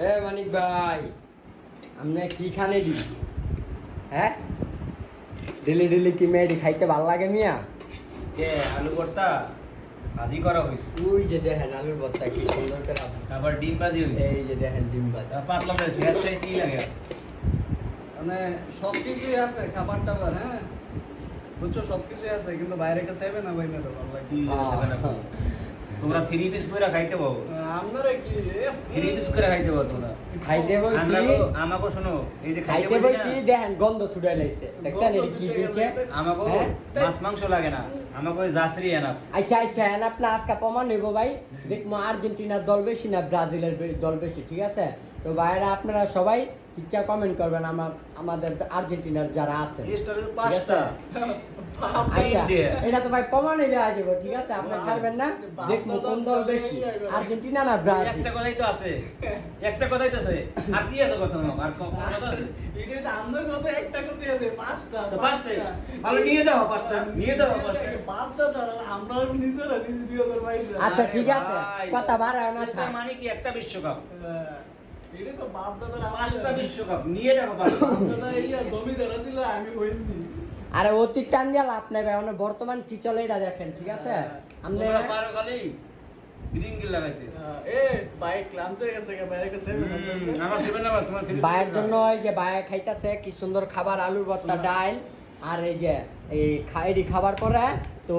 এ মানিক ভাই, আপনি কি খানে দি? হ্যাঁ, ডেলি ডেলি কি মেয়েটি খাইতে ভাল লাগে মিয়া? কে আলু ভর্তা ভাজি করা হইছে, ওই যে দেখেন আলুর ভর্তা কি সুন্দর করে আবার ডিম ভাজি হইছে, এই যে দেখেন ডিম ভাজা। পাতলা করে সেট চাই কি লাগে। মানে সবকিছুই আছে, খাবার টাবার, হ্যাঁ বুঝছো, সবকিছুই আছে, কিন্তু বাইরে একটা সেভেন না ভাই, না তো ভালো লাগে। কি আছে না তোমরা 3 পিস কইরা খাইতে পাও, আপনারা কি 3 পিস করে খাইতে পাও তোমরা। খাইতে বলছি, আমাকে শোনো, এই যে খাইতে খাইতে বলছি বলছি দেখেন গন্ধ ছুটাই লাইছে, দেখছেন এটা কি দিচ্ছে? আমাকে হ্যাঁ? মাছ মাংস লাগে না, আমাকে ওই জাসরি এনা। আচ্ছা আচ্ছা, আপনি আজকে প্রমাণ নেবো ভাই, দেখবো আর্জেন্টিনার দল বেশি না ব্রাজিলের দল বেশি, ঠিক আছে? তো ভাইরা আপনারা সবাই ইচ্ছা কমেন্ট করবেন আমাদের আর্জেন্টিনার যারা আছে, ইস্টারে ঠিক আছে? পাঁচটা আচ্ছা, দিয়ে। এটা তো ভাই প্রমাণই দেওয়া যাবে, ঠিক আছে? আপনি ছাড়বেন না, দেখবো কোন দল বেশি, আর্জেন্টিনা না ব্রাজিল। একটা কথাই তো আছে, একটা কথাই তো আছে, আর কি আছে কথা না, আর কথা আছে? এটা তো আমাদের কথা, একটা কথাই আছে, পাঁচটা তো পাঁচটাই ভালো নিয়ে দাও, পাঁচটা নিয়ে দাও, পাঁচটা। বাপ দাদা আমরা নিজেরা নিজে 2022 আচ্ছা ঠিক আরে আছে, ভাই, কথা বাড়ায় না এটা মানে কি একটা বিশ্বকাপ, এটা তো বাপ দাদার পাঁচটা বিশ্বকাপ নিয়ে দেখো পাঁচটা। বাপ দাদা ইয়া জমিদার ছিল, আমি হইনি। আরে অতিক টান দিয়ে লাভ নাই ভাই, মানে বর্তমান কি চলে এটা দেখেন, ঠিক আছে? আপনি তোমরা পারো খালি গ্রিন গিল লাগাইতে। এ বাইক ক্লান্ত হয়ে গেছে, বাইরে একটা সেভেন আমার দেবেন না তোমার ভাইয়ের জন্য ওই যে ভাই খাইতেছে কি সুন্দর খাবার, আলুর ভর্তা, ডাল, আর এই যে এই খাইডি খাবার পরে তো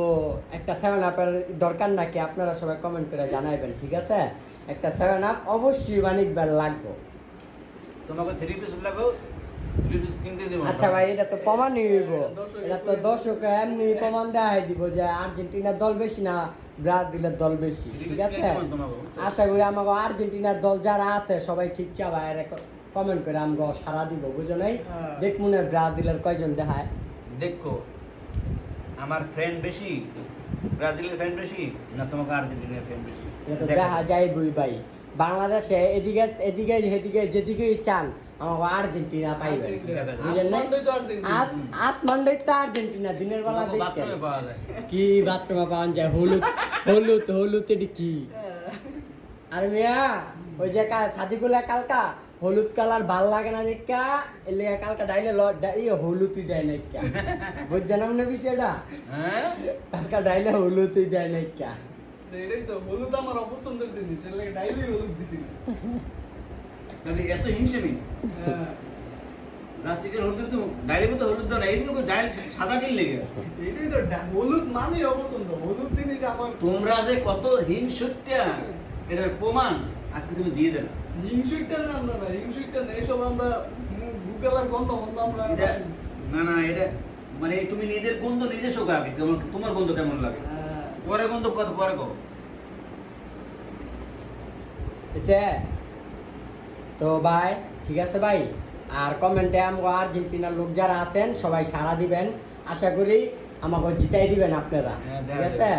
একটা 7 আপের দরকার নাকি আপনারা সবাই কমেন্ট করে জানাইবেন, ঠিক আছে? একটা 7 আপ অবশ্যই মানিকবার লাগবে। তোমাকে 3 পিস লাগো, 3 পিস কিনতে দেব। আচ্ছা ভাই, এটা তো প্রমাণই হইব, এটা তো দর্শক এমনি প্রমাণ দেখাই দিব যে আর্জেন্টিনার দল বেশি না ব্রাজিলের দল বেশি, ঠিক আছে? আশা করি আমাকে আর্জেন্টিনার দল যারা আছে সবাই খিচ্ছা ভাইয়ের কমেন্ট করে আমাকে সারা দিব, বুঝো নাই? দেখ মনে হয় ব্রাজিলের কয়জন দেখায়, দেখো আমার ফ্রেন্ড বেশি, ব্রাজিলের ফ্রেন্ড বেশি না তোমাকে আর্জেন্টিনার ফ্রেন্ড বেশি? এটা তো দেখা যায় বুই ভাই। বাংলাদেশে এদিকে এদিকে এদিকে যেদিকেই চান আমাকে আর্জেন্টিনা পাইবে, বুঝলেন না? আসমানটাই তো আর্জেন্টিনা, দিনের বেলা দেখতে বাথরুমে পাওয়া যায়। কি বাথরুমে পাওয়া যায়, হলুদ হলুদ হলুদ এটি কি? আরে মিয়া, ওই যে সাদিকুল্লাহ কালকা হলুদ কালার ভাল লাগে না দেখা এর লেগে কালকা ডাইলে হলুদই দেয় না কা, বুঝছেন না বিষয়টা? হ্যাঁ কালকা ডাইলে হলুদই দেয় না কা। এটাই তো হলুদ আমার অপছন্দের জিনিস, এর লাগে ডাইলি হলুদ দিছি না। তাহলে এত হিংসেমি রাসিকের হলুদ তো ডাইলে মতো হলুদ দাও না, এই তো ডাইল সাদা দিন লেগে। এটাই তো হলুদ মানে অপছন্দ, হলুদ জিনিস আমার। তোমরা যে কত হিংসুটটা এটার প্রমাণ আজকে তুমি দিয়ে দেন। হিংসুইটটা না, আমরা না হিংসুইটটা না, এসব আমরা গুগলার গন্ধ মন্দ আমরা এটা না না, এটা মানে তুমি নিজের গন্ধ নিজে শোকাবে, তোমার গন্ধ কেমন লাগে, পরে গন্ধ কত পরে গো। তো ভাই ঠিক আছে ভাই, আর কমেন্টে আমাকে আর্জেন্টিনার লোক যারা আছেন সবাই সাড়া দিবেন, আশা করি আমাকে জিতাই দিবেন আপনারা, হ্যাঁ, ঠিক আছে?